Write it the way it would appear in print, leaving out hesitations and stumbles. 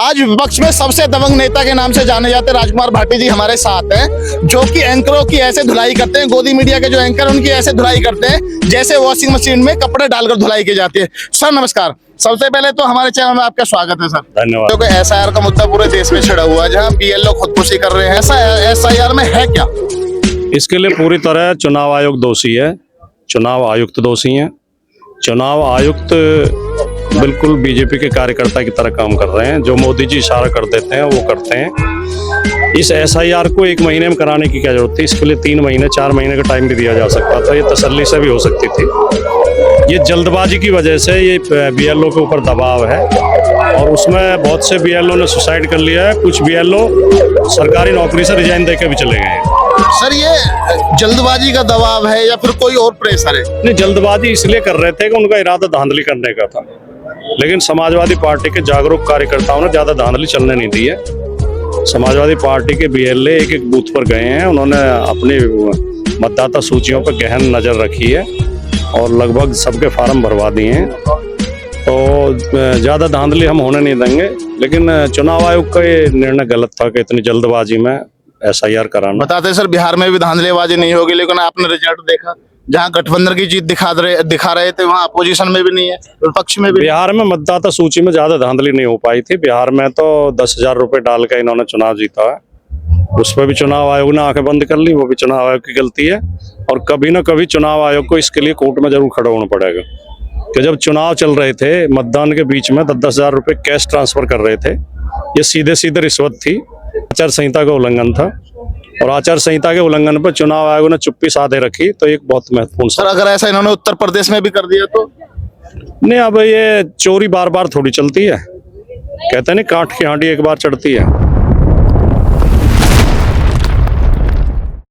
आज विपक्ष में सबसे दबंग नेता के नाम से जाने जाते राजकुमार भाटी जी हमारे साथ हैं, जो कि एंकरों की ऐसे धुलाई करते हैं। गोदी मीडिया के जो एंकर उनकी ऐसे धुलाई करते हैं जैसे वॉशिंग मशीन में कपड़े डालकर धुलाई की जाती है। सर नमस्कार, सबसे पहले तो हमारे चैनल में आपका स्वागत है सर। धन्यवाद। तो एसआईआर का मुद्दा पूरे देश में छिड़ा हुआ है, जहाँ बीएलओ खुदकुशी कर रहे हैं। ऐसा एसआईआर में है क्या? इसके लिए पूरी तरह चुनाव आयोग दोषी है, चुनाव आयुक्त दोषी हैं। चुनाव आयुक्त बिल्कुल बीजेपी के कार्यकर्ता की तरह काम कर रहे हैं। जो मोदी जी इशारा कर देते हैं वो करते हैं। इस एसआईआर को 1 महीने में कराने की क्या जरूरत थी? इसके लिए 3 महीने 4 महीने का टाइम भी दिया जा सकता था। ये तसल्ली से भी हो सकती थी। ये जल्दबाजी की वजह से ये बीएलओ के ऊपर दबाव है और उसमें बहुत से बीएलओ ने सुसाइड कर लिया है। कुछ बीएलओ सरकारी नौकरी से रिजाइन देकर भी चले गए हैं। सर ये जल्दबाजी का दबाव है या फिर कोई और प्रेशर है? नहीं, जल्दबाजी इसलिए कर रहे थे कि उनका इरादा धांधली करने का था, लेकिन समाजवादी पार्टी के जागरूक कार्यकर्ताओं ने ज्यादा धांधली चलने नहीं दी है। समाजवादी पार्टी के बीएलए एक एक बूथ पर गए हैं, उन्होंने अपनी मतदाता सूचियों पर गहन नजर रखी है और लगभग सबके फार्म भरवा दिए हैं। तो ज्यादा धांधली हम होने नहीं देंगे, लेकिन चुनाव आयोग का ये निर्णय गलत था कि इतनी जल्दबाजी में एसआईआर कराना। बताते सर बिहार में भी धांधलेबाजी नहीं होगी, लेकिन आपने रिजल्ट देखा, जहां गठबंधन की जीत दिखा रहे थे वहां अपोजिशन में भी नहीं है, विपक्ष में भी। बिहार में मतदाता सूची में ज्यादा धांधली नहीं हो पाई थी। बिहार में तो 10,000 रुपए डाल के इन्होंने चुनाव जीता है। उस पर भी चुनाव आयोग ने आंखें बंद कर ली, वो भी चुनाव आयोग की गलती है। और कभी ना कभी चुनाव आयोग को इसके लिए कोर्ट में जरूर खड़ा होना पड़ेगा कि जब चुनाव चल रहे थे, मतदान के बीच में 10,000 रुपए कैश ट्रांसफर कर रहे थे, ये सीधे सीधे रिश्वत थी। आचार संहिता का उल्लंघन था और आचार संहिता के उल्लंघन पर चुनाव आयोग ने चुप्पी साधे रखी, तो एक बहुत महत्वपूर्ण। सर अगर ऐसा इन्होंने उत्तर प्रदेश में भी कर दिया तो? नहीं, अब ये चोरी बार बार थोड़ी चलती है। कहते नहीं काठ की हांडी एक बार चढ़ती है।